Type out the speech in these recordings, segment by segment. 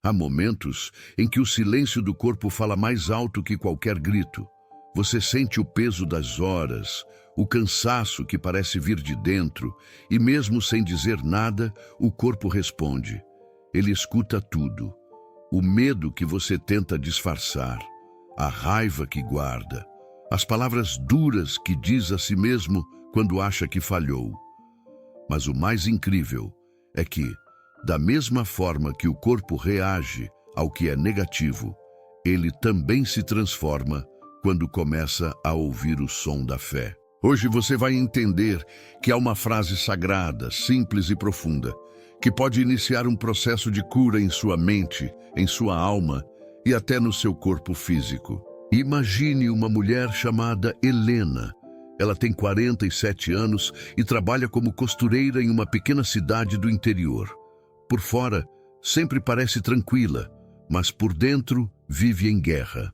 Há momentos em que o silêncio do corpo fala mais alto que qualquer grito. Você sente o peso das horas, o cansaço que parece vir de dentro, e mesmo sem dizer nada, o corpo responde. Ele escuta tudo. O medo que você tenta disfarçar, a raiva que guarda, as palavras duras que diz a si mesmo quando acha que falhou. Mas o mais incrível é que, da mesma forma que o corpo reage ao que é negativo, ele também se transforma quando começa a ouvir o som da fé. Hoje você vai entender que há uma frase sagrada, simples e profunda, que pode iniciar um processo de cura em sua mente, em sua alma e até no seu corpo físico. Imagine uma mulher chamada Helena. Ela tem 47 anos e trabalha como costureira em uma pequena cidade do interior. Por fora, sempre parece tranquila, mas por dentro vive em guerra.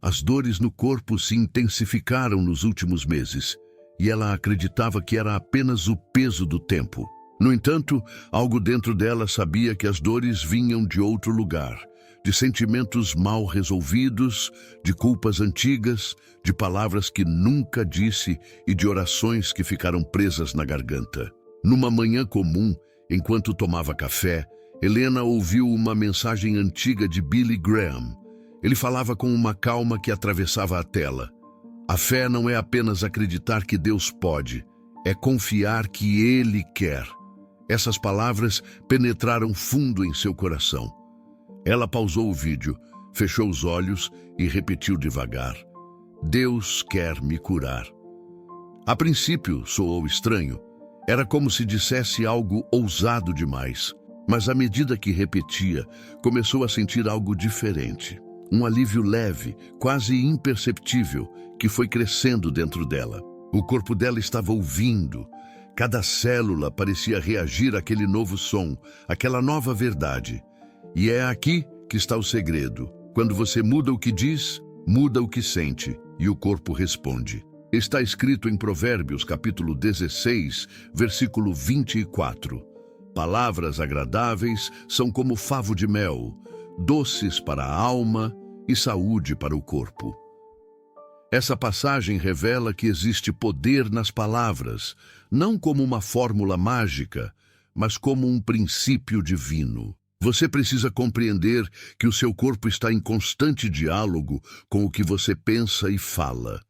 As dores no corpo se intensificaram nos últimos meses e ela acreditava que era apenas o peso do tempo. No entanto, algo dentro dela sabia que as dores vinham de outro lugar, de sentimentos mal resolvidos, de culpas antigas, de palavras que nunca disse e de orações que ficaram presas na garganta. Numa manhã comum, enquanto tomava café, Helena ouviu uma mensagem antiga de Billy Graham. Ele falava com uma calma que atravessava a tela. A fé não é apenas acreditar que Deus pode, é confiar que Ele quer. Essas palavras penetraram fundo em seu coração. Ela pausou o vídeo, fechou os olhos e repetiu devagar: Deus quer me curar. A princípio, soou estranho. Era como se dissesse algo ousado demais. Mas à medida que repetia, começou a sentir algo diferente. Um alívio leve, quase imperceptível, que foi crescendo dentro dela. O corpo dela estava ouvindo. Cada célula parecia reagir àquele novo som, àquela nova verdade. E é aqui que está o segredo. Quando você muda o que diz, muda o que sente, e o corpo responde. Está escrito em Provérbios, capítulo 16, versículo 24. Palavras agradáveis são como favo de mel, doces para a alma e saúde para o corpo. Essa passagem revela que existe poder nas palavras, não como uma fórmula mágica, mas como um princípio divino. Você precisa compreender que o seu corpo está em constante diálogo com o que você pensa e fala.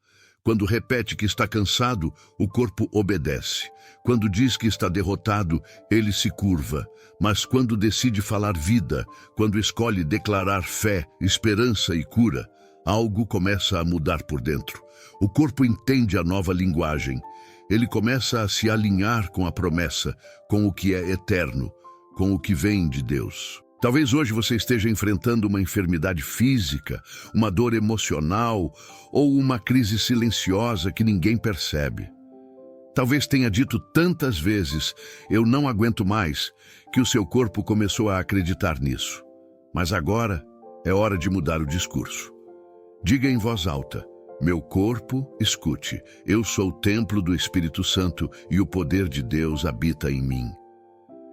Quando repete que está cansado, o corpo obedece. Quando diz que está derrotado, ele se curva. Mas quando decide falar vida, quando escolhe declarar fé, esperança e cura, algo começa a mudar por dentro. O corpo entende a nova linguagem. Ele começa a se alinhar com a promessa, com o que é eterno, com o que vem de Deus. Talvez hoje você esteja enfrentando uma enfermidade física, uma dor emocional ou uma crise silenciosa que ninguém percebe. Talvez tenha dito tantas vezes, eu não aguento mais, que o seu corpo começou a acreditar nisso. Mas agora é hora de mudar o discurso. Diga em voz alta: meu corpo, escute, eu sou o templo do Espírito Santo e o poder de Deus habita em mim.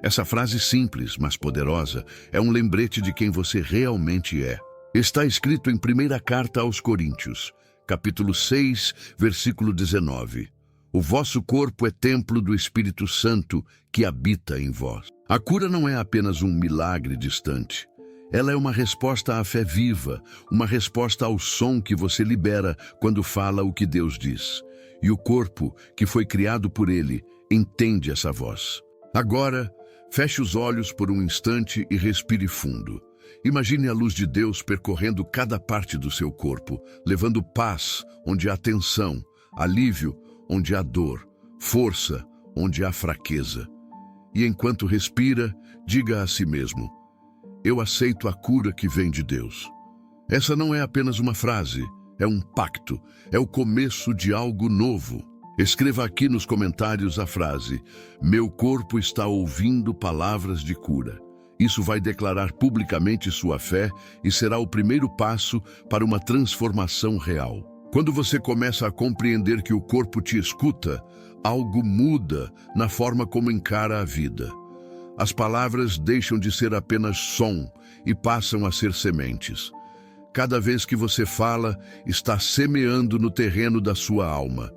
Essa frase simples, mas poderosa, é um lembrete de quem você realmente é. Está escrito em 1ª Carta aos Coríntios, capítulo 6, versículo 19. O vosso corpo é templo do Espírito Santo que habita em vós. A cura não é apenas um milagre distante. Ela é uma resposta à fé viva, uma resposta ao som que você libera quando fala o que Deus diz. E o corpo, que foi criado por Ele, entende essa voz. Agora, feche os olhos por um instante e respire fundo. Imagine a luz de Deus percorrendo cada parte do seu corpo, levando paz onde há tensão, alívio onde há dor, força onde há fraqueza. E enquanto respira, diga a si mesmo: eu aceito a cura que vem de Deus. Essa não é apenas uma frase, é um pacto, é o começo de algo novo. Escreva aqui nos comentários a frase: meu corpo está ouvindo palavras de cura. Isso vai declarar publicamente sua fé e será o primeiro passo para uma transformação real. Quando você começa a compreender que o corpo te escuta, algo muda na forma como encara a vida. As palavras deixam de ser apenas som e passam a ser sementes. Cada vez que você fala, está semeando no terreno da sua alma.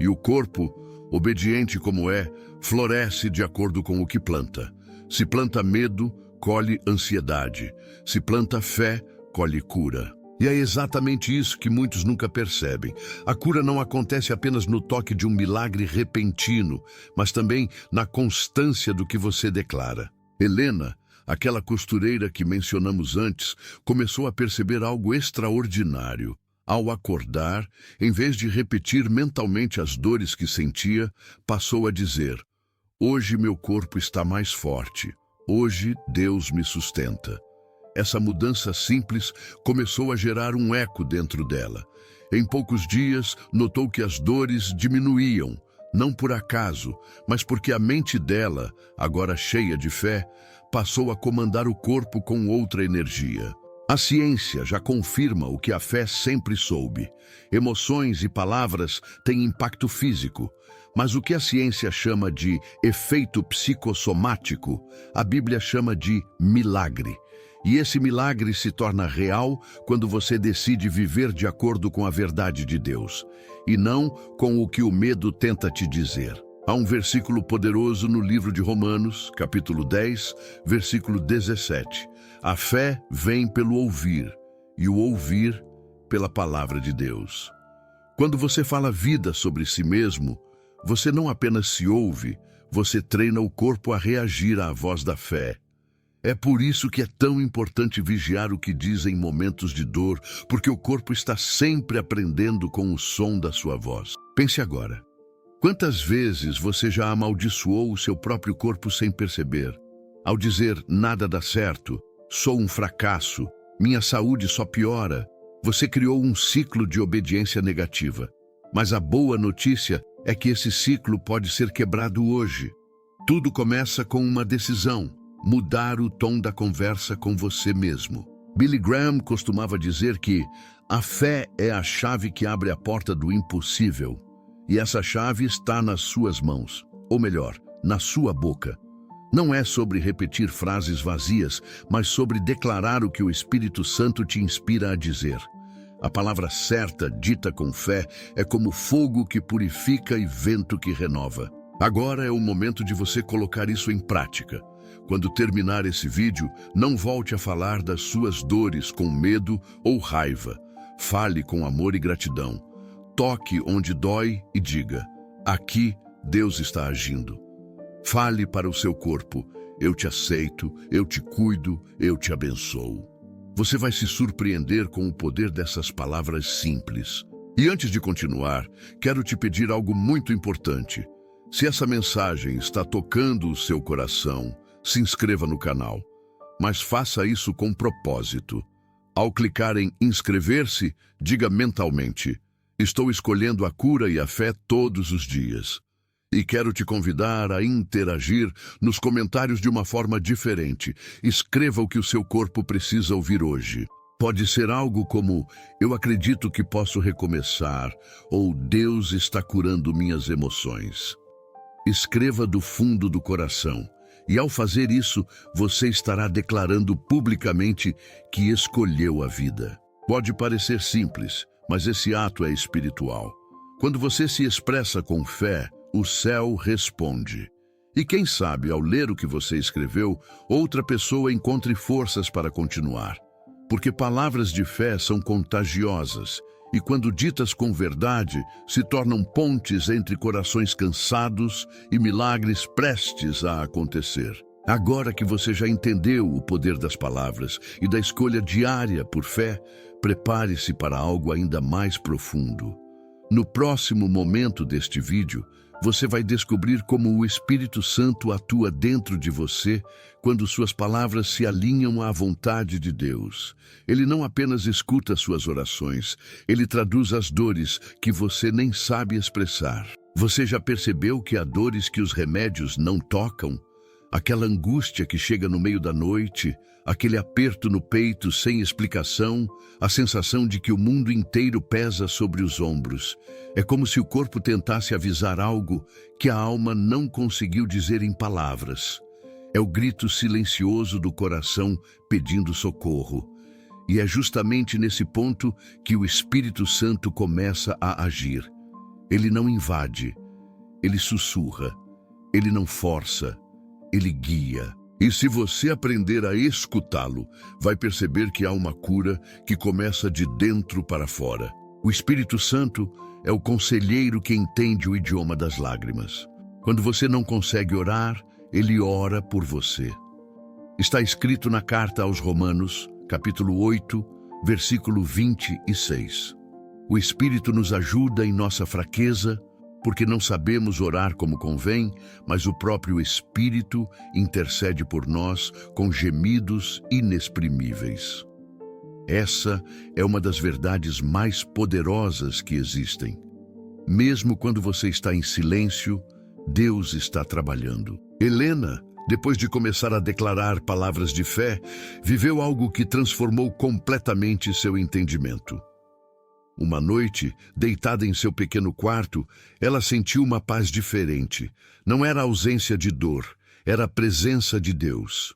E o corpo, obediente como é, floresce de acordo com o que planta. Se planta medo, colhe ansiedade. Se planta fé, colhe cura. E é exatamente isso que muitos nunca percebem. A cura não acontece apenas no toque de um milagre repentino, mas também na constância do que você declara. Helena, aquela costureira que mencionamos antes, começou a perceber algo extraordinário. Ao acordar, em vez de repetir mentalmente as dores que sentia, passou a dizer: "Hoje meu corpo está mais forte. Hoje Deus me sustenta." Essa mudança simples começou a gerar um eco dentro dela. Em poucos dias, notou que as dores diminuíam, não por acaso, mas porque a mente dela, agora cheia de fé, passou a comandar o corpo com outra energia. A ciência já confirma o que a fé sempre soube. Emoções e palavras têm impacto físico, mas o que a ciência chama de efeito psicossomático, a Bíblia chama de milagre. E esse milagre se torna real quando você decide viver de acordo com a verdade de Deus, e não com o que o medo tenta te dizer. Há um versículo poderoso no livro de Romanos, capítulo 10, versículo 17. A fé vem pelo ouvir, e o ouvir pela palavra de Deus. Quando você fala vida sobre si mesmo, você não apenas se ouve, você treina o corpo a reagir à voz da fé. É por isso que é tão importante vigiar o que diz em momentos de dor, porque o corpo está sempre aprendendo com o som da sua voz. Pense agora. Quantas vezes você já amaldiçoou o seu próprio corpo sem perceber? Ao dizer, nada dá certo, sou um fracasso, minha saúde só piora, você criou um ciclo de obediência negativa. Mas a boa notícia é que esse ciclo pode ser quebrado hoje. Tudo começa com uma decisão: mudar o tom da conversa com você mesmo. Billy Graham costumava dizer que a fé é a chave que abre a porta do impossível. E essa chave está nas suas mãos, ou melhor, na sua boca. Não é sobre repetir frases vazias, mas sobre declarar o que o Espírito Santo te inspira a dizer. A palavra certa, dita com fé, é como fogo que purifica e vento que renova. Agora é o momento de você colocar isso em prática. Quando terminar esse vídeo, não volte a falar das suas dores com medo ou raiva. Fale com amor e gratidão. Toque onde dói e diga: aqui Deus está agindo. Fale para o seu corpo: eu te aceito, eu te cuido, eu te abençoo. Você vai se surpreender com o poder dessas palavras simples. E antes de continuar, quero te pedir algo muito importante. Se essa mensagem está tocando o seu coração, se inscreva no canal, mas faça isso com propósito. Ao clicar em inscrever-se, diga mentalmente: estou escolhendo a cura e a fé todos os dias. E quero te convidar a interagir nos comentários de uma forma diferente. Escreva o que o seu corpo precisa ouvir hoje. Pode ser algo como: eu acredito que posso recomeçar, ou Deus está curando minhas emoções. Escreva do fundo do coração. E ao fazer isso, você estará declarando publicamente que escolheu a vida. Pode parecer simples, mas esse ato é espiritual. Quando você se expressa com fé, o céu responde. E quem sabe, ao ler o que você escreveu, outra pessoa encontre forças para continuar. Porque palavras de fé são contagiosas, e quando ditas com verdade, se tornam pontes entre corações cansados e milagres prestes a acontecer. Agora que você já entendeu o poder das palavras e da escolha diária por fé, prepare-se para algo ainda mais profundo. No próximo momento deste vídeo, você vai descobrir como o Espírito Santo atua dentro de você quando suas palavras se alinham à vontade de Deus. Ele não apenas escuta suas orações, ele traduz as dores que você nem sabe expressar. Você já percebeu que há dores que os remédios não tocam? Aquela angústia que chega no meio da noite, aquele aperto no peito sem explicação, a sensação de que o mundo inteiro pesa sobre os ombros. É como se o corpo tentasse avisar algo que a alma não conseguiu dizer em palavras. É o grito silencioso do coração pedindo socorro. E é justamente nesse ponto que o Espírito Santo começa a agir. Ele não invade, ele sussurra, ele não força, ele guia. E se você aprender a escutá-lo, vai perceber que há uma cura que começa de dentro para fora. O Espírito Santo é o conselheiro que entende o idioma das lágrimas. Quando você não consegue orar, ele ora por você. Está escrito na carta aos Romanos, capítulo 8, versículo 26. O Espírito nos ajuda em nossa fraqueza, porque não sabemos orar como convém, mas o próprio Espírito intercede por nós com gemidos inexprimíveis. Essa é uma das verdades mais poderosas que existem. Mesmo quando você está em silêncio, Deus está trabalhando. Helena, depois de começar a declarar palavras de fé, viveu algo que transformou completamente seu entendimento. Uma noite, deitada em seu pequeno quarto, ela sentiu uma paz diferente. Não era a ausência de dor, era a presença de Deus.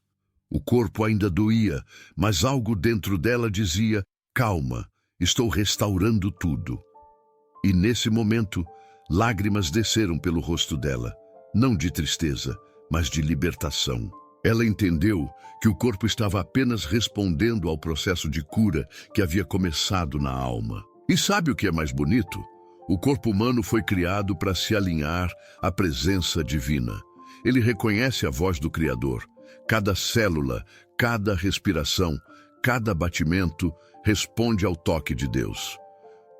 O corpo ainda doía, mas algo dentro dela dizia: calma, estou restaurando tudo. E nesse momento, lágrimas desceram pelo rosto dela, não de tristeza, mas de libertação. Ela entendeu que o corpo estava apenas respondendo ao processo de cura que havia começado na alma. E sabe o que é mais bonito? O corpo humano foi criado para se alinhar à presença divina. Ele reconhece a voz do Criador. Cada célula, cada respiração, cada batimento responde ao toque de Deus.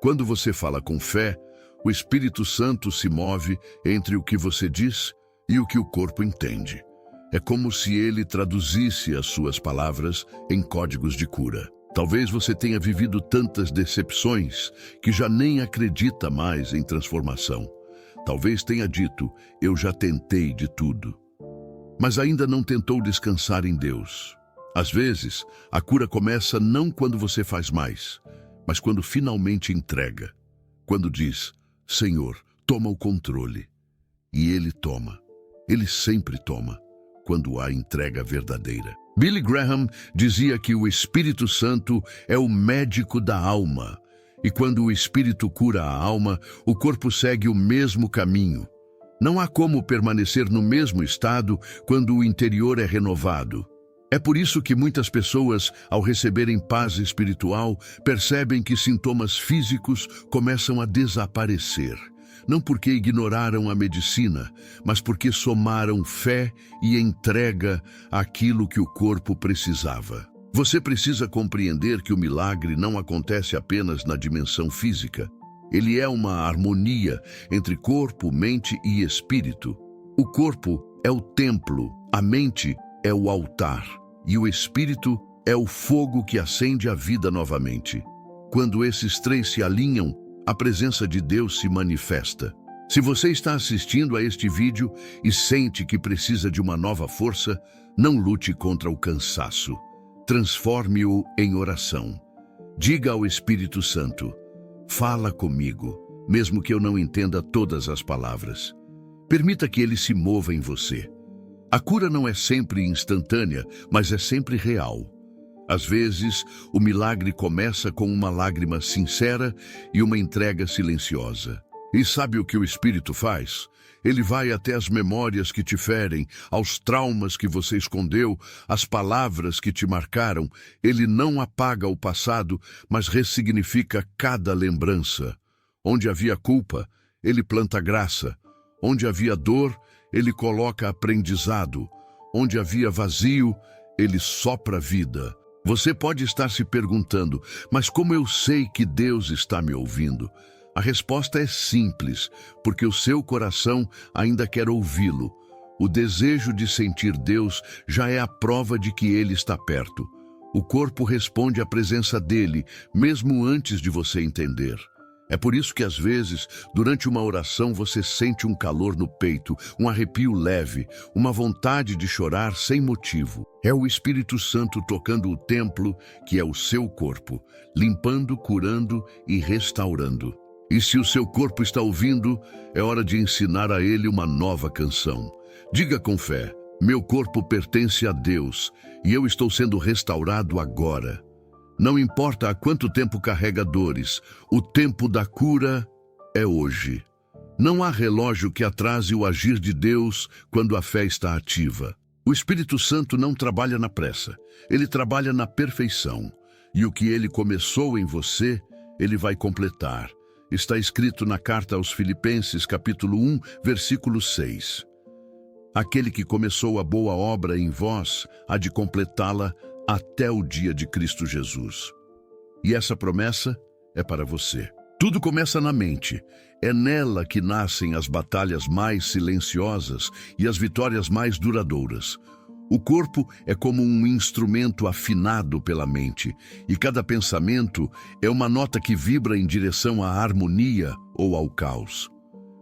Quando você fala com fé, o Espírito Santo se move entre o que você diz e o que o corpo entende. É como se ele traduzisse as suas palavras em códigos de cura. Talvez você tenha vivido tantas decepções que já nem acredita mais em transformação. Talvez tenha dito: eu já tentei de tudo. Mas ainda não tentou descansar em Deus. Às vezes, a cura começa não quando você faz mais, mas quando finalmente entrega. Quando diz: Senhor, toma o controle. E Ele toma. Ele sempre toma, quando há entrega verdadeira. Billy Graham dizia que o Espírito Santo é o médico da alma. E quando o Espírito cura a alma, o corpo segue o mesmo caminho. Não há como permanecer no mesmo estado quando o interior é renovado. É por isso que muitas pessoas, ao receberem paz espiritual, percebem que sintomas físicos começam a desaparecer. Não porque ignoraram a medicina, mas porque somaram fé e entrega àquilo que o corpo precisava. Você precisa compreender que o milagre não acontece apenas na dimensão física. Ele é uma harmonia entre corpo, mente e espírito. O corpo é o templo, a mente é o altar, e o espírito é o fogo que acende a vida novamente. Quando esses três se alinham, a presença de Deus se manifesta. Se você está assistindo a este vídeo e sente que precisa de uma nova força, não lute contra o cansaço. Transforme-o em oração. Diga ao Espírito Santo: fala comigo, mesmo que eu não entenda todas as palavras. Permita que ele se mova em você. A cura não é sempre instantânea, mas é sempre real. Às vezes, o milagre começa com uma lágrima sincera e uma entrega silenciosa. E sabe o que o Espírito faz? Ele vai até as memórias que te ferem, aos traumas que você escondeu, às palavras que te marcaram. Ele não apaga o passado, mas ressignifica cada lembrança. Onde havia culpa, ele planta graça. Onde havia dor, ele coloca aprendizado. Onde havia vazio, ele sopra vida. Você pode estar se perguntando: mas como eu sei que Deus está me ouvindo? A resposta é simples, porque o seu coração ainda quer ouvi-lo. O desejo de sentir Deus já é a prova de que Ele está perto. O corpo responde à presença dele, mesmo antes de você entender. É por isso que às vezes, durante uma oração, você sente um calor no peito, um arrepio leve, uma vontade de chorar sem motivo. É o Espírito Santo tocando o templo, que é o seu corpo, limpando, curando e restaurando. E se o seu corpo está ouvindo, é hora de ensinar a ele uma nova canção. Diga com fé: Meu corpo pertence a Deus e eu estou sendo restaurado agora. Não importa há quanto tempo carrega dores, o tempo da cura é hoje. Não há relógio que atrase o agir de Deus quando a fé está ativa. O Espírito Santo não trabalha na pressa, ele trabalha na perfeição. E o que ele começou em você, ele vai completar. Está escrito na carta aos Filipenses, capítulo 1, versículo 6. Aquele que começou a boa obra em vós, há de completá-la até o dia de Cristo Jesus. E essa promessa é para você. Tudo começa na mente. É nela que nascem as batalhas mais silenciosas e as vitórias mais duradouras. O corpo é como um instrumento afinado pela mente, e cada pensamento é uma nota que vibra em direção à harmonia ou ao caos.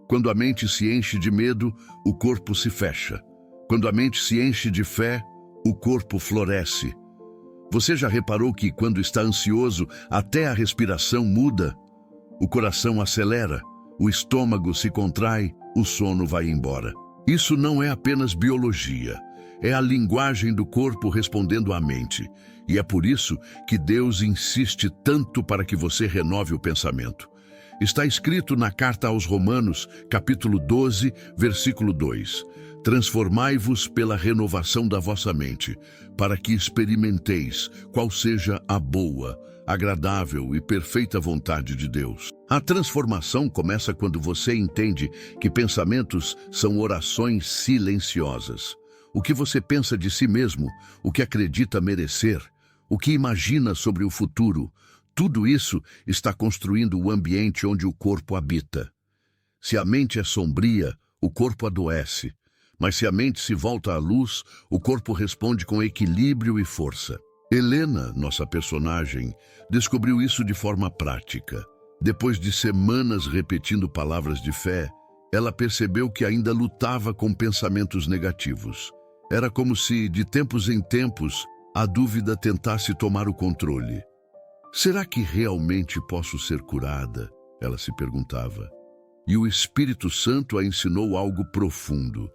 Quando a mente se enche de medo, o corpo se fecha. Quando a mente se enche de fé, o corpo floresce. Você já reparou que, quando está ansioso, até a respiração muda? O coração acelera, o estômago se contrai, o sono vai embora. Isso não é apenas biologia, é a linguagem do corpo respondendo à mente. E é por isso que Deus insiste tanto para que você renove o pensamento. Está escrito na carta aos Romanos, capítulo 12, versículo 2. Transformai-vos pela renovação da vossa mente, para que experimenteis qual seja a boa, agradável e perfeita vontade de Deus. A transformação começa quando você entende que pensamentos são orações silenciosas. O que você pensa de si mesmo, o que acredita merecer, o que imagina sobre o futuro, tudo isso está construindo o ambiente onde o corpo habita. Se a mente é sombria, o corpo adoece. Mas se a mente se volta à luz, o corpo responde com equilíbrio e força. Helena, nossa personagem, descobriu isso de forma prática. Depois de semanas repetindo palavras de fé, ela percebeu que ainda lutava com pensamentos negativos. Era como se, de tempos em tempos, a dúvida tentasse tomar o controle. Será que realmente posso ser curada? Ela se perguntava. E o Espírito Santo a ensinou algo profundo.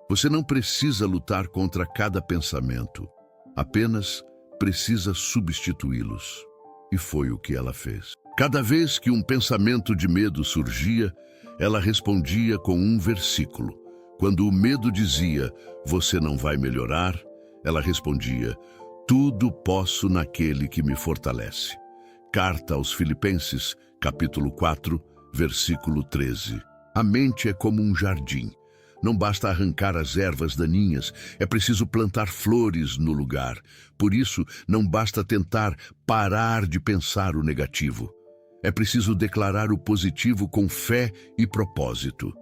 Você não precisa lutar contra cada pensamento, apenas precisa substituí-los. E foi o que ela fez. Cada vez que um pensamento de medo surgia, ela respondia com um versículo. Quando o medo dizia, você não vai melhorar, ela respondia, tudo posso naquele que me fortalece. Carta aos Filipenses, capítulo 4, versículo 13. A mente é como um jardim. Não basta arrancar as ervas daninhas, é preciso plantar flores no lugar. Por isso, não basta tentar parar de pensar o negativo. É preciso declarar o positivo com fé e propósito.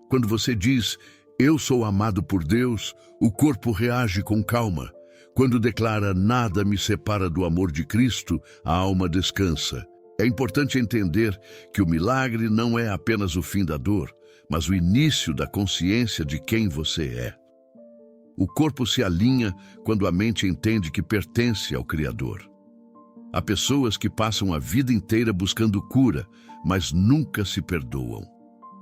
Quando você diz, eu sou amado por Deus, o corpo reage com calma. Quando declara, nada me separa do amor de Cristo, a alma descansa. É importante entender que o milagre não é apenas o fim da dor, mas o início da consciência de quem você é. O corpo se alinha quando a mente entende que pertence ao Criador. Há pessoas que passam a vida inteira buscando cura, mas nunca se perdoam.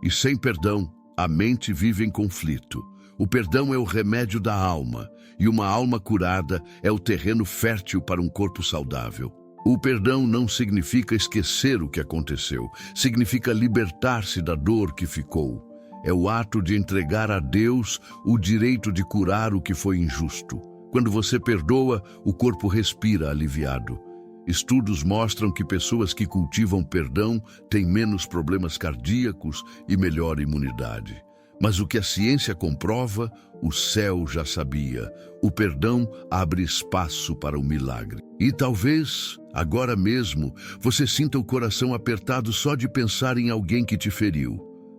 E sem perdão, a mente vive em conflito. O perdão é o remédio da alma, e uma alma curada é o terreno fértil para um corpo saudável. O perdão não significa esquecer o que aconteceu, significa libertar-se da dor que ficou. É o ato de entregar a Deus o direito de curar o que foi injusto. Quando você perdoa, o corpo respira aliviado. Estudos mostram que pessoas que cultivam perdão têm menos problemas cardíacos e melhor imunidade. Mas o que a ciência comprova, o céu já sabia. O perdão abre espaço para o milagre. E talvez, agora mesmo, você sinta o coração apertado só de pensar em alguém que te feriu.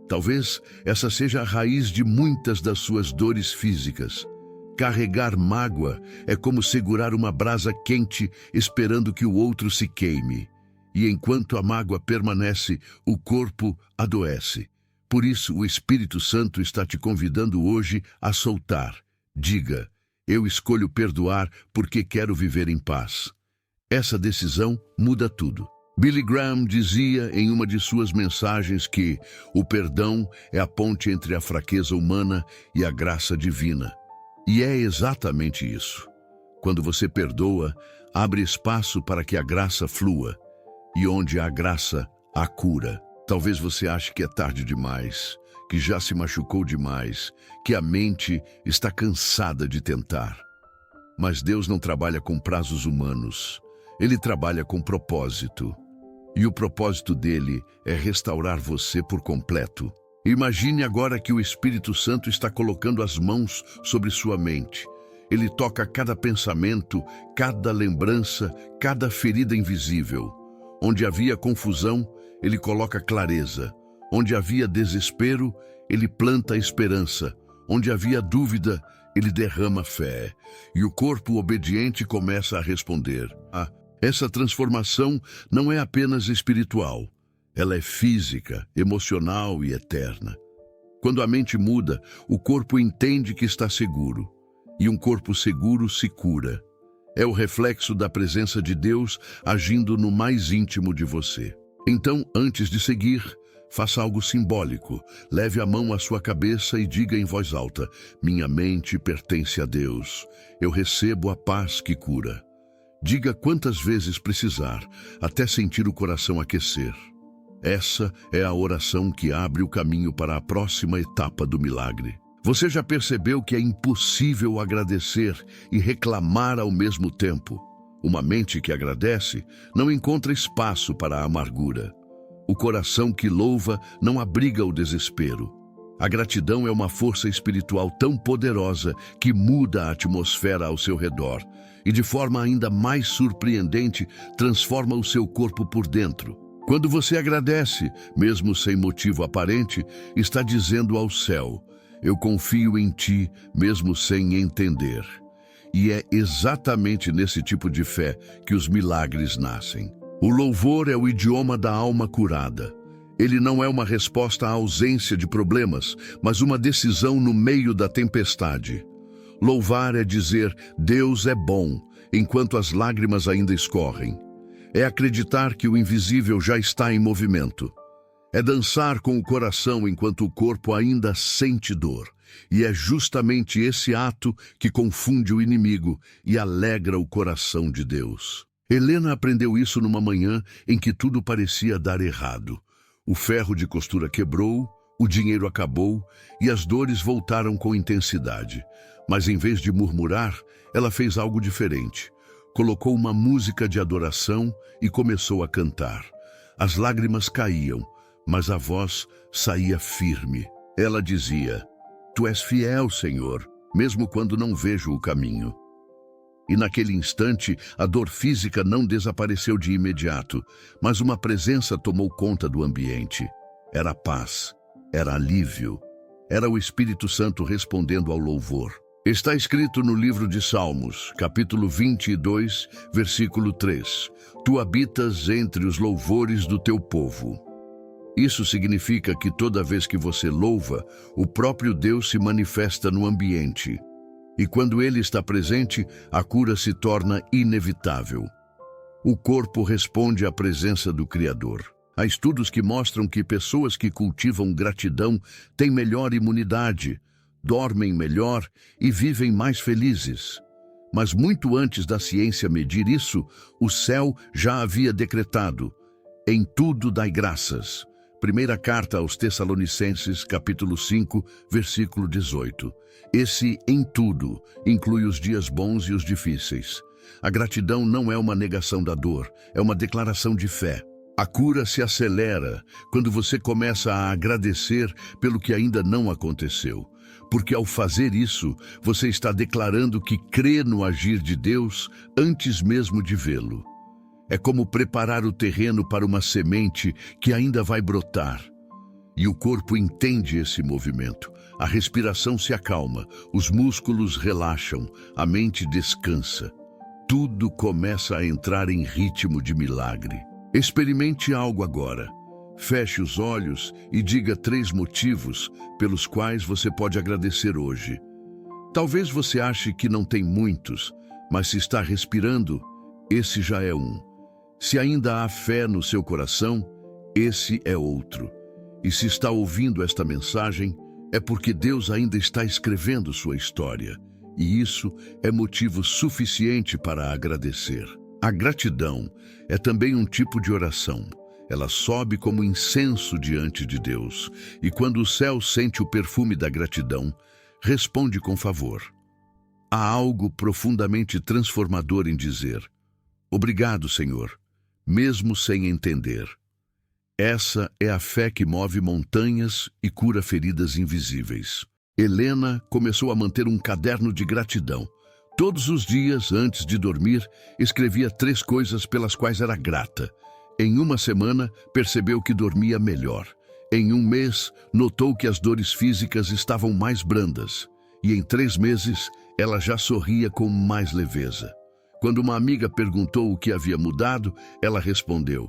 Talvez essa seja a raiz de muitas das suas dores físicas. Carregar mágoa é como segurar uma brasa quente esperando que o outro se queime. E enquanto a mágoa permanece, o corpo adoece. Por isso, o Espírito Santo está te convidando hoje a soltar. Diga, eu escolho perdoar porque quero viver em paz. Essa decisão muda tudo. Billy Graham dizia em uma de suas mensagens que o perdão é a ponte entre a fraqueza humana e a graça divina. E é exatamente isso. Quando você perdoa, abre espaço para que a graça flua. E onde há graça, há cura. Talvez você ache que é tarde demais, que já se machucou demais, que a mente está cansada de tentar. Mas Deus não trabalha com prazos humanos. Ele trabalha com propósito. E o propósito dele é restaurar você por completo. Imagine agora que o Espírito Santo está colocando as mãos sobre sua mente. Ele toca cada pensamento, cada lembrança, cada ferida invisível. Onde havia confusão, ele coloca clareza. Onde havia desespero, ele planta esperança. Onde havia dúvida, ele derrama fé. E o corpo obediente começa a responder. Essa transformação não é apenas espiritual. Ela é física, emocional e eterna. Quando a mente muda, o corpo entende que está seguro. E um corpo seguro se cura. É o reflexo da presença de Deus agindo no mais íntimo de você. Então, antes de seguir, faça algo simbólico. Leve a mão à sua cabeça e diga em voz alta: minha mente pertence a Deus. Eu recebo a paz que cura. Diga quantas vezes precisar, até sentir o coração aquecer. Essa é a oração que abre o caminho para a próxima etapa do milagre. Você já percebeu que é impossível agradecer e reclamar ao mesmo tempo? Uma mente que agradece não encontra espaço para a amargura. O coração que louva não abriga o desespero. A gratidão é uma força espiritual tão poderosa que muda a atmosfera ao seu redor e, de forma ainda mais surpreendente, transforma o seu corpo por dentro. Quando você agradece, mesmo sem motivo aparente, está dizendo ao céu: eu confio em ti, mesmo sem entender. E é exatamente nesse tipo de fé que os milagres nascem. O louvor é o idioma da alma curada. Ele não é uma resposta à ausência de problemas, mas uma decisão no meio da tempestade. Louvar é dizer: Deus é bom, enquanto as lágrimas ainda escorrem. É acreditar que o invisível já está em movimento. É dançar com o coração enquanto o corpo ainda sente dor. E é justamente esse ato que confunde o inimigo e alegra o coração de Deus. Helena aprendeu isso numa manhã em que tudo parecia dar errado. O ferro de costura quebrou, o dinheiro acabou e as dores voltaram com intensidade. Mas em vez de murmurar, ela fez algo diferente. Colocou uma música de adoração e começou a cantar. As lágrimas caíam, mas a voz saía firme. Ela dizia: Tu és fiel, Senhor, mesmo quando não vejo o caminho. E naquele instante, a dor física não desapareceu de imediato, mas uma presença tomou conta do ambiente. Era paz, era alívio, era o Espírito Santo respondendo ao louvor. Está escrito no livro de Salmos, capítulo 22, versículo 3. Tu habitas entre os louvores do teu povo. Isso significa que toda vez que você louva, o próprio Deus se manifesta no ambiente. E quando Ele está presente, a cura se torna inevitável. O corpo responde à presença do Criador. Há estudos que mostram que pessoas que cultivam gratidão têm melhor imunidade, dormem melhor e vivem mais felizes. Mas muito antes da ciência medir isso, o céu já havia decretado: em tudo dai graças. Primeira carta aos Tessalonicenses, capítulo 5, versículo 18. Esse em tudo inclui os dias bons e os difíceis. A gratidão não é uma negação da dor, é uma declaração de fé. A cura se acelera quando você começa a agradecer pelo que ainda não aconteceu. Porque ao fazer isso, você está declarando que crê no agir de Deus antes mesmo de vê-lo. É como preparar o terreno para uma semente que ainda vai brotar. E o corpo entende esse movimento. A respiração se acalma, os músculos relaxam, a mente descansa. Tudo começa a entrar em ritmo de milagre. Experimente algo agora. Feche os olhos e diga 3 motivos pelos quais você pode agradecer hoje. Talvez você ache que não tem muitos, mas se está respirando, esse já é um. Se ainda há fé no seu coração, esse é outro. E se está ouvindo esta mensagem, é porque Deus ainda está escrevendo sua história. e isso é motivo suficiente para agradecer. A gratidão é também um tipo de oração. Ela sobe como incenso diante de Deus, e quando o céu sente o perfume da gratidão, responde com favor. Há algo profundamente transformador em dizer: obrigado, Senhor, mesmo sem entender. Essa é a fé que move montanhas e cura feridas invisíveis. Helena começou a manter um caderno de gratidão. Todos os dias, antes de dormir, escrevia 3 coisas pelas quais era grata. Em uma semana, percebeu que dormia melhor. Em um mês, notou que as dores físicas estavam mais brandas. E em 3 meses, ela já sorria com mais leveza. Quando uma amiga perguntou o que havia mudado, ela respondeu: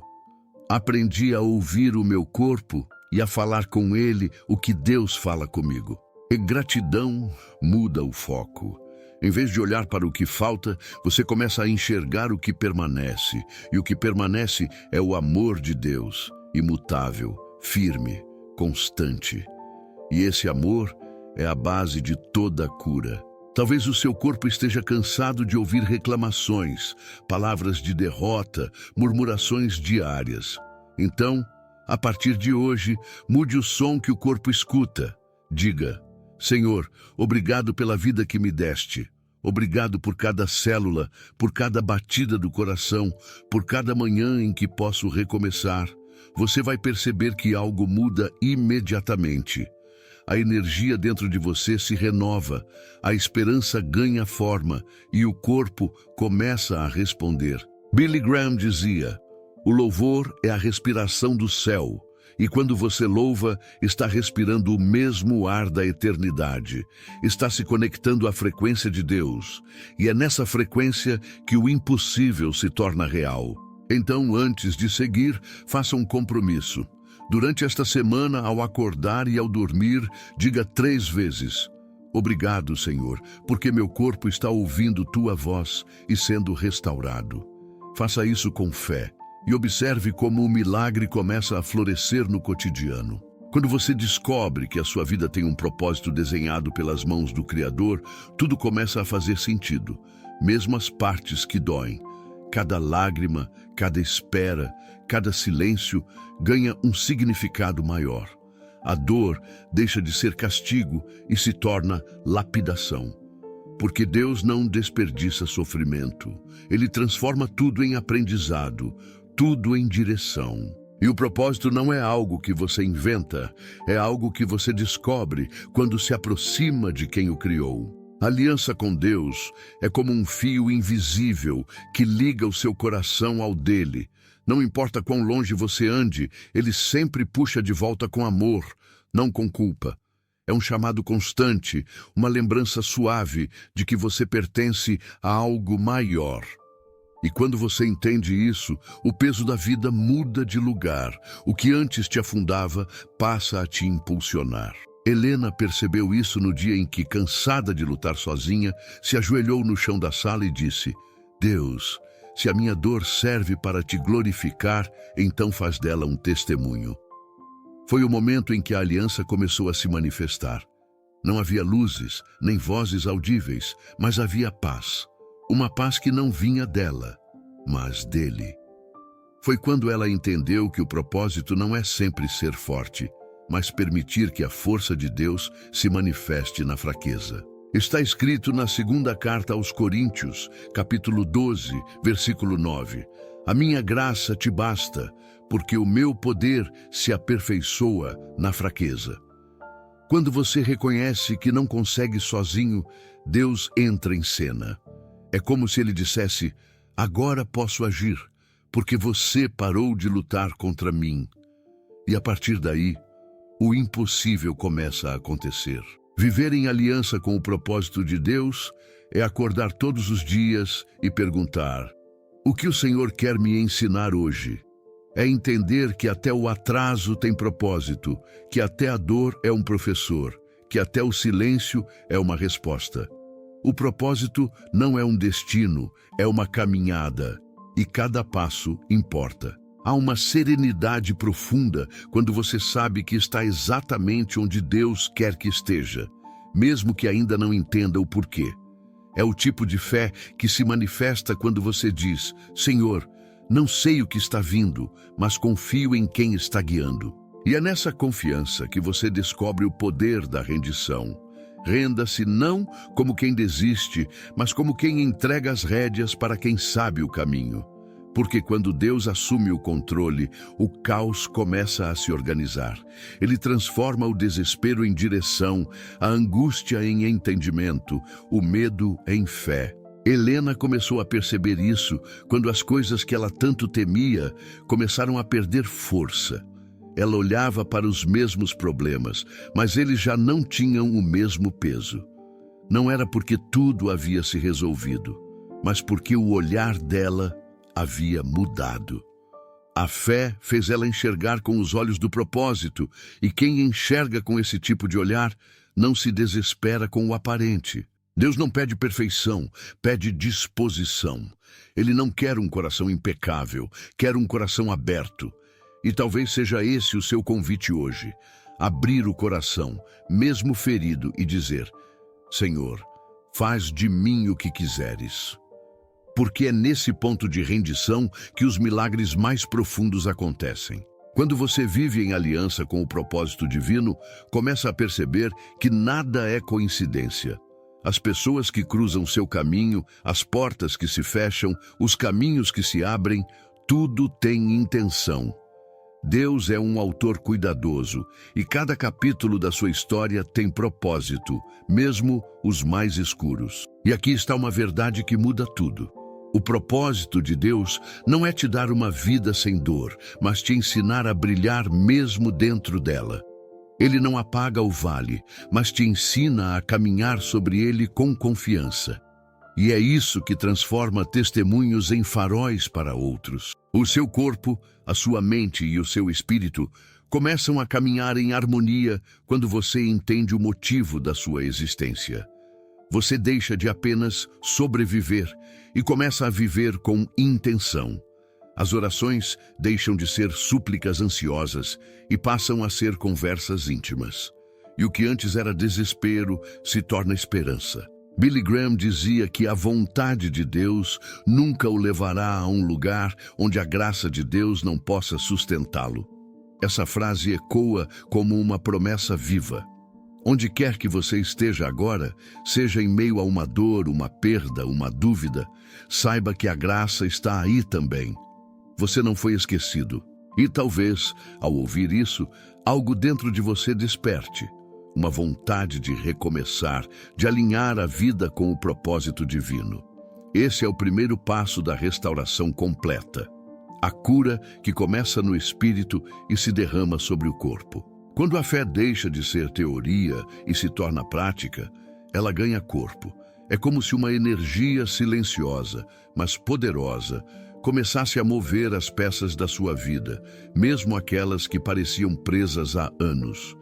aprendi a ouvir o meu corpo e a falar com ele o que Deus fala comigo. E gratidão muda o foco. Em vez de olhar para o que falta, você começa a enxergar o que permanece. E o que permanece é o amor de Deus, imutável, firme, constante. E esse amor é a base de toda a cura. Talvez o seu corpo esteja cansado de ouvir reclamações, palavras de derrota, murmurações diárias. Então, a partir de hoje, mude o som que o corpo escuta. Diga: Senhor, obrigado pela vida que me deste. Obrigado por cada célula, por cada batida do coração, por cada manhã em que posso recomeçar. Você vai perceber que algo muda imediatamente. A energia dentro de você se renova, a esperança ganha forma e o corpo começa a responder. Billy Graham dizia: o louvor é a respiração do céu, e quando você louva, está respirando o mesmo ar da eternidade, está se conectando à frequência de Deus, e é nessa frequência que o impossível se torna real. Então, antes de seguir, faça um compromisso. Durante esta semana, ao acordar e ao dormir, diga 3 vezes: obrigado, Senhor, porque meu corpo está ouvindo tua voz e sendo restaurado. Faça isso com fé e observe como o milagre começa a florescer no cotidiano. Quando você descobre que a sua vida tem um propósito desenhado pelas mãos do Criador, tudo começa a fazer sentido, mesmo as partes que doem. Cada lágrima, cada espera, cada silêncio ganha um significado maior. A dor deixa de ser castigo e se torna lapidação. Porque Deus não desperdiça sofrimento. Ele transforma tudo em aprendizado, tudo em direção. E o propósito não é algo que você inventa, é algo que você descobre quando se aproxima de quem o criou. A aliança com Deus é como um fio invisível que liga o seu coração ao dele. Não importa quão longe você ande, ele sempre puxa de volta com amor, não com culpa. É um chamado constante, uma lembrança suave de que você pertence a algo maior. E quando você entende isso, o peso da vida muda de lugar. O que antes te afundava passa a te impulsionar. Helena percebeu isso no dia em que, cansada de lutar sozinha, se ajoelhou no chão da sala e disse: Deus, se a minha dor serve para te glorificar, então faz dela um testemunho. Foi o momento em que a aliança começou a se manifestar. Não havia luzes, nem vozes audíveis, mas havia paz. Uma paz que não vinha dela, mas dele. Foi quando ela entendeu que o propósito não é sempre ser forte, mas permitir que a força de Deus se manifeste na fraqueza. Está escrito na 2ª carta aos Coríntios, capítulo 12, versículo 9. A minha graça te basta, porque o meu poder se aperfeiçoa na fraqueza. Quando você reconhece que não consegue sozinho, Deus entra em cena. É como se ele dissesse: agora posso agir, porque você parou de lutar contra mim. E a partir daí, o impossível começa a acontecer. Viver em aliança com o propósito de Deus é acordar todos os dias e perguntar: o que o Senhor quer me ensinar hoje? É entender que até o atraso tem propósito, que até a dor é um professor, que até o silêncio é uma resposta. O propósito não é um destino, é uma caminhada, e cada passo importa. Há uma serenidade profunda quando você sabe que está exatamente onde Deus quer que esteja, mesmo que ainda não entenda o porquê. É o tipo de fé que se manifesta quando você diz: Senhor, não sei o que está vindo, mas confio em quem está guiando. E é nessa confiança que você descobre o poder da rendição. Renda-se não como quem desiste, mas como quem entrega as rédeas para quem sabe o caminho. Porque quando Deus assume o controle, o caos começa a se organizar. Ele transforma o desespero em direção, a angústia em entendimento, o medo em fé. Helena começou a perceber isso quando as coisas que ela tanto temia começaram a perder força. Ela olhava para os mesmos problemas, mas eles já não tinham o mesmo peso. Não era porque tudo havia se resolvido, mas porque o olhar dela havia mudado. A fé fez ela enxergar com os olhos do propósito, e quem enxerga com esse tipo de olhar não se desespera com o aparente. Deus não pede perfeição, pede disposição. Ele não quer um coração impecável, quer um coração aberto. E talvez seja esse o seu convite hoje: abrir o coração, mesmo ferido, e dizer: Senhor, faz de mim o que quiseres. Porque é nesse ponto de rendição que os milagres mais profundos acontecem. Quando você vive em aliança com o propósito divino, começa a perceber que nada é coincidência. As pessoas que cruzam seu caminho, as portas que se fecham, os caminhos que se abrem, tudo tem intenção. Deus é um autor cuidadoso, e cada capítulo da sua história tem propósito, mesmo os mais escuros. E aqui está uma verdade que muda tudo. O propósito de Deus não é te dar uma vida sem dor, mas te ensinar a brilhar mesmo dentro dela. Ele não apaga o vale, mas te ensina a caminhar sobre ele com confiança. E é isso que transforma testemunhos em faróis para outros. O seu corpo, a sua mente e o seu espírito começam a caminhar em harmonia quando você entende o motivo da sua existência. Você deixa de apenas sobreviver e começa a viver com intenção. As orações deixam de ser súplicas ansiosas e passam a ser conversas íntimas. E o que antes era desespero se torna esperança. Billy Graham dizia que a vontade de Deus nunca o levará a um lugar onde a graça de Deus não possa sustentá-lo. Essa frase ecoa como uma promessa viva. Onde quer que você esteja agora, seja em meio a uma dor, uma perda, uma dúvida, saiba que a graça está aí também. Você não foi esquecido. E talvez, ao ouvir isso, algo dentro de você desperte. Uma vontade de recomeçar, de alinhar a vida com o propósito divino. Esse é o primeiro passo da restauração completa. A cura que começa no espírito e se derrama sobre o corpo. Quando a fé deixa de ser teoria e se torna prática, ela ganha corpo. É como se uma energia silenciosa, mas poderosa, começasse a mover as peças da sua vida, mesmo aquelas que pareciam presas há anos.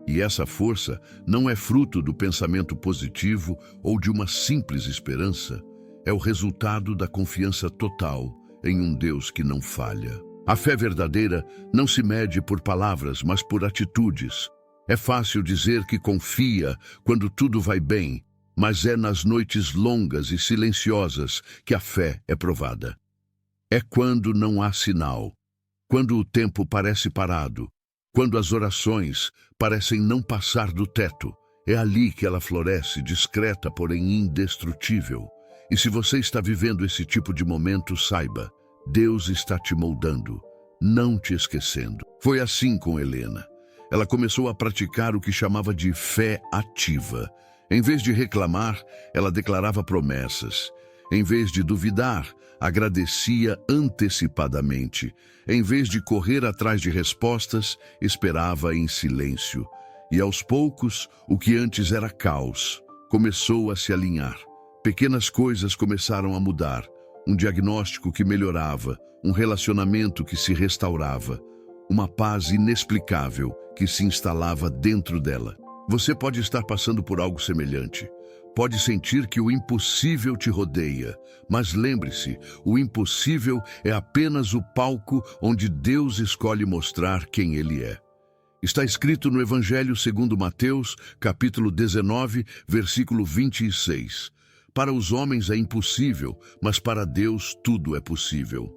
E essa força não é fruto do pensamento positivo ou de uma simples esperança. É o resultado da confiança total em um Deus que não falha. A fé verdadeira não se mede por palavras, mas por atitudes. É fácil dizer que confia quando tudo vai bem, mas é nas noites longas e silenciosas que a fé é provada. É quando não há sinal, quando o tempo parece parado, quando as orações parecem não passar do teto. É ali que ela floresce, discreta, porém indestrutível. E se você está vivendo esse tipo de momento, saiba, Deus está te moldando, não te esquecendo. Foi assim com Helena. Ela começou a praticar o que chamava de fé ativa. Em vez de reclamar, ela declarava promessas. Em vez de duvidar, agradecia antecipadamente. Em vez de correr atrás de respostas, esperava em silêncio. E aos poucos, o que antes era caos começou a se alinhar. Pequenas coisas começaram a mudar. Um diagnóstico que melhorava, um relacionamento que se restaurava, uma paz inexplicável que se instalava dentro dela. Você pode estar passando por algo semelhante. Pode sentir que o impossível te rodeia, mas lembre-se, o impossível é apenas o palco onde Deus escolhe mostrar quem Ele é. Está escrito no Evangelho segundo Mateus, capítulo 19, versículo 26. Para os homens é impossível, mas para Deus tudo é possível.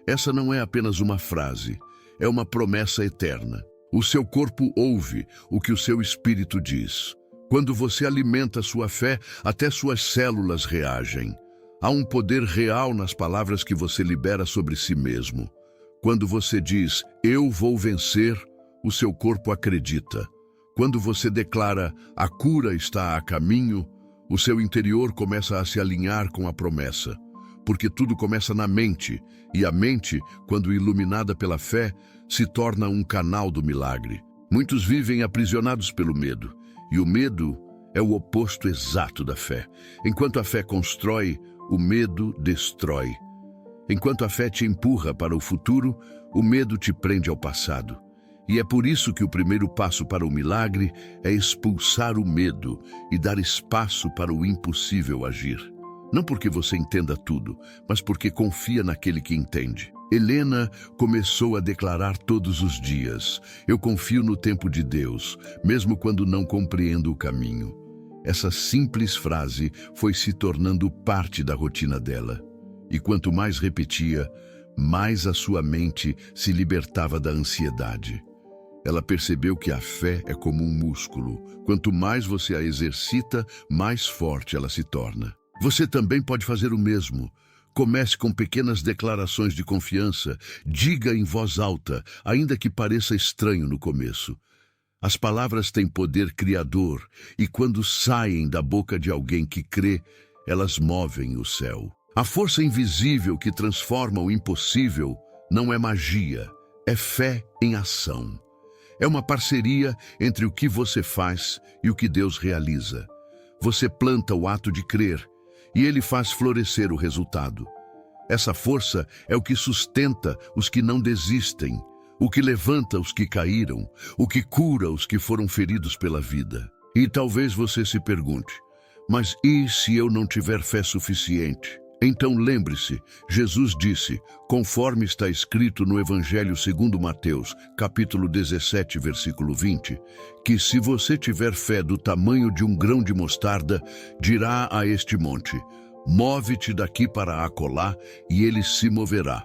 Essa não é apenas uma frase, é uma promessa eterna. O seu corpo ouve o que o seu espírito diz. Quando você alimenta sua fé, até suas células reagem. Há um poder real nas palavras que você libera sobre si mesmo. Quando você diz, eu vou vencer, o seu corpo acredita. Quando você declara, a cura está a caminho, o seu interior começa a se alinhar com a promessa. Porque tudo começa na mente, e a mente, quando iluminada pela fé, se torna um canal do milagre. Muitos vivem aprisionados pelo medo, e o medo é o oposto exato da fé. Enquanto a fé constrói, o medo destrói. Enquanto a fé te empurra para o futuro, o medo te prende ao passado. E é por isso que o primeiro passo para o milagre é expulsar o medo e dar espaço para o impossível agir. Não porque você entenda tudo, mas porque confia naquele que entende. Helena começou a declarar todos os dias, eu confio no tempo de Deus, mesmo quando não compreendo o caminho. Essa simples frase foi se tornando parte da rotina dela. E quanto mais repetia, mais a sua mente se libertava da ansiedade. Ela percebeu que a fé é como um músculo. Quanto mais você a exercita, mais forte ela se torna. Você também pode fazer o mesmo. Comece com pequenas declarações de confiança. Diga em voz alta, ainda que pareça estranho no começo. As palavras têm poder criador e quando saem da boca de alguém que crê, elas movem o céu. A força invisível que transforma o impossível não é magia, é fé em ação. É uma parceria entre o que você faz e o que Deus realiza. Você planta o ato de crer e Ele faz florescer o resultado. Essa força é o que sustenta os que não desistem, o que levanta os que caíram, o que cura os que foram feridos pela vida. E talvez você se pergunte, mas e se eu não tiver fé suficiente? Então lembre-se, Jesus disse, conforme está escrito no Evangelho segundo Mateus, capítulo 17, versículo 20, que se você tiver fé do tamanho de um grão de mostarda, dirá a este monte, move-te daqui para acolá, e ele se moverá.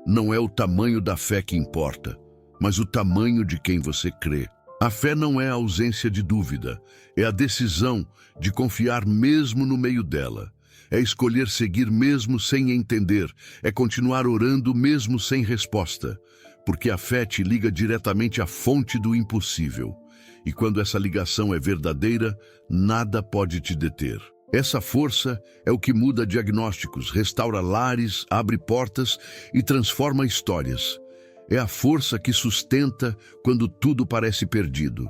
Não é o tamanho da fé que importa, mas o tamanho de quem você crê. A fé não é a ausência de dúvida, é a decisão de confiar mesmo no meio dela. É escolher seguir mesmo sem entender, é continuar orando mesmo sem resposta, porque a fé te liga diretamente à fonte do impossível. E quando essa ligação é verdadeira, nada pode te deter. Essa força é o que muda diagnósticos, restaura lares, abre portas e transforma histórias. É a força que sustenta quando tudo parece perdido.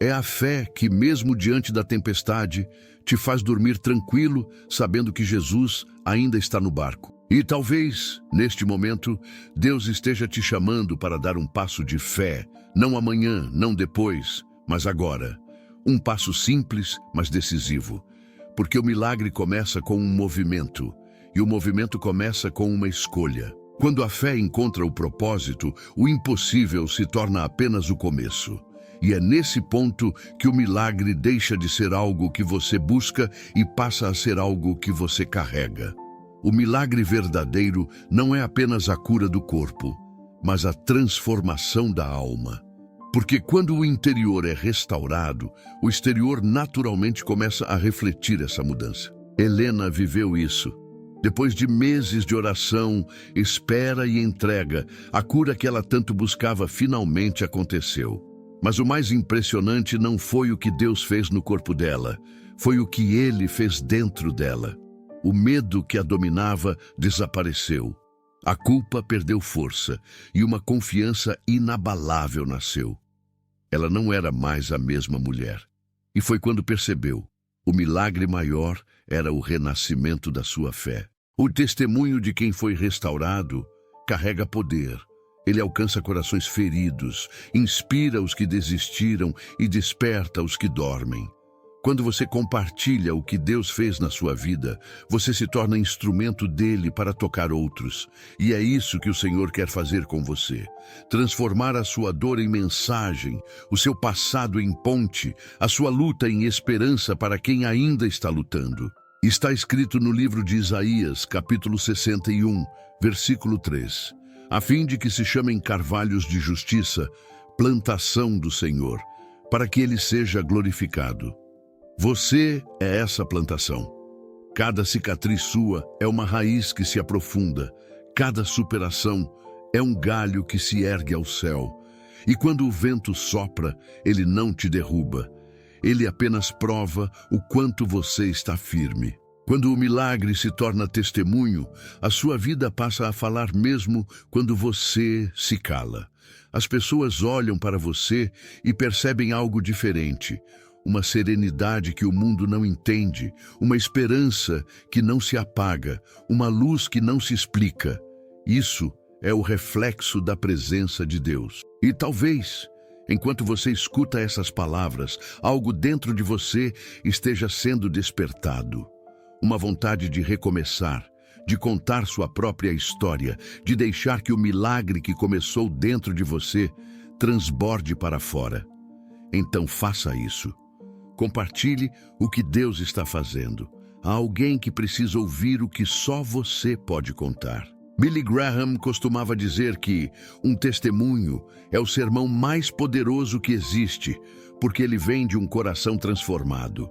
É a fé que, mesmo diante da tempestade, te faz dormir tranquilo, sabendo que Jesus ainda está no barco. E talvez, neste momento, Deus esteja te chamando para dar um passo de fé, não amanhã, não depois, mas agora. Um passo simples, mas decisivo. Porque o milagre começa com um movimento, e o movimento começa com uma escolha. Quando a fé encontra o propósito, o impossível se torna apenas o começo. E é nesse ponto que o milagre deixa de ser algo que você busca e passa a ser algo que você carrega. O milagre verdadeiro não é apenas a cura do corpo, mas a transformação da alma. Porque quando o interior é restaurado, o exterior naturalmente começa a refletir essa mudança. Helena viveu isso. Depois de meses de oração, espera e entrega, a cura que ela tanto buscava finalmente aconteceu. Mas o mais impressionante não foi o que Deus fez no corpo dela, foi o que Ele fez dentro dela. O medo que a dominava desapareceu. A culpa perdeu força e uma confiança inabalável nasceu. Ela não era mais a mesma mulher. E foi quando percebeu, o milagre maior era o renascimento da sua fé. O testemunho de quem foi restaurado carrega poder. Ele alcança corações feridos, inspira os que desistiram e desperta os que dormem. Quando você compartilha o que Deus fez na sua vida, você se torna instrumento dele para tocar outros. E é isso que o Senhor quer fazer com você. Transformar a sua dor em mensagem, o seu passado em ponte, a sua luta em esperança para quem ainda está lutando. Está escrito no livro de Isaías, capítulo 61, versículo 3, a fim de que se chamem carvalhos de justiça, plantação do Senhor, para que ele seja glorificado. Você é essa plantação. Cada cicatriz sua é uma raiz que se aprofunda, cada superação é um galho que se ergue ao céu. E quando o vento sopra, ele não te derruba. Ele apenas prova o quanto você está firme. Quando o milagre se torna testemunho, a sua vida passa a falar mesmo quando você se cala. As pessoas olham para você e percebem algo diferente. Uma serenidade que o mundo não entende, uma esperança que não se apaga, uma luz que não se explica. Isso é o reflexo da presença de Deus. E talvez, enquanto você escuta essas palavras, algo dentro de você esteja sendo despertado. Uma vontade de recomeçar, de contar sua própria história, de deixar que o milagre que começou dentro de você transborde para fora. Então faça isso. Compartilhe o que Deus está fazendo. Há alguém que precisa ouvir o que só você pode contar. Billy Graham costumava dizer que um testemunho é o sermão mais poderoso que existe, porque ele vem de um coração transformado.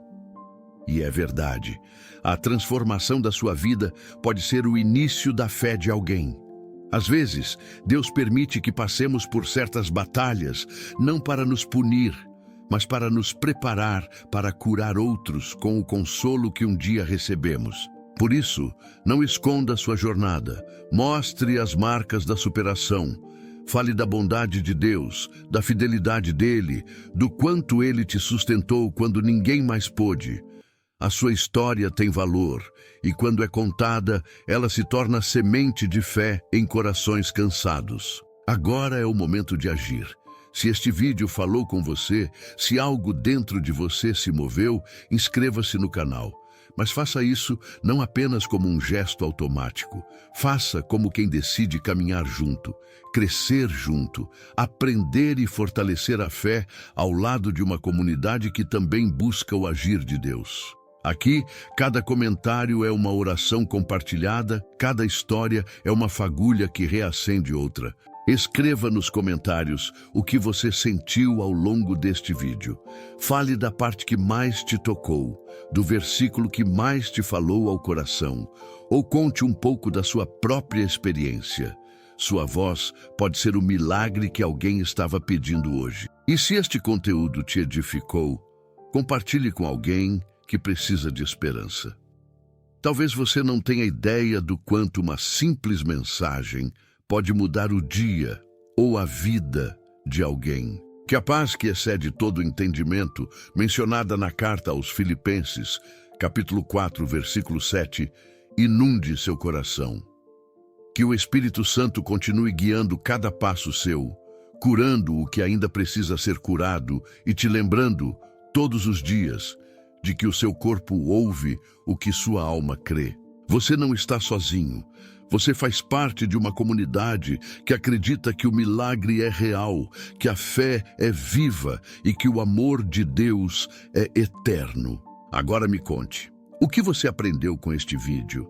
E é verdade, a transformação da sua vida pode ser o início da fé de alguém. Às vezes, Deus permite que passemos por certas batalhas, não para nos punir, mas para nos preparar para curar outros com o consolo que um dia recebemos. Por isso, não esconda sua jornada, mostre as marcas da superação, fale da bondade de Deus, da fidelidade dele, do quanto ele te sustentou quando ninguém mais pôde. A sua história tem valor, e quando é contada, ela se torna semente de fé em corações cansados. Agora é o momento de agir. Se este vídeo falou com você, se algo dentro de você se moveu, inscreva-se no canal. Mas faça isso não apenas como um gesto automático. Faça como quem decide caminhar junto, crescer junto, aprender e fortalecer a fé ao lado de uma comunidade que também busca o agir de Deus. Aqui, cada comentário é uma oração compartilhada, cada história é uma fagulha que reacende outra. Escreva nos comentários o que você sentiu ao longo deste vídeo. Fale da parte que mais te tocou, do versículo que mais te falou ao coração, ou conte um pouco da sua própria experiência. Sua voz pode ser o milagre que alguém estava pedindo hoje. E se este conteúdo te edificou, compartilhe com alguém que precisa de esperança. Talvez você não tenha ideia do quanto uma simples mensagem pode mudar o dia ou a vida de alguém. Que a paz que excede todo entendimento, mencionada na carta aos Filipenses, capítulo 4, versículo 7, inunde seu coração. Que o Espírito Santo continue guiando cada passo seu, curando o que ainda precisa ser curado e te lembrando, todos os dias, de que o seu corpo ouve o que sua alma crê. Você não está sozinho. Você faz parte de uma comunidade que acredita que o milagre é real, que a fé é viva e que o amor de Deus é eterno. Agora me conte, o que você aprendeu com este vídeo?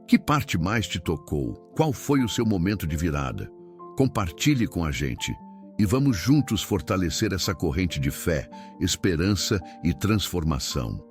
Que parte mais te tocou? Qual foi o seu momento de virada? Compartilhe com a gente e vamos juntos fortalecer essa corrente de fé, esperança e transformação.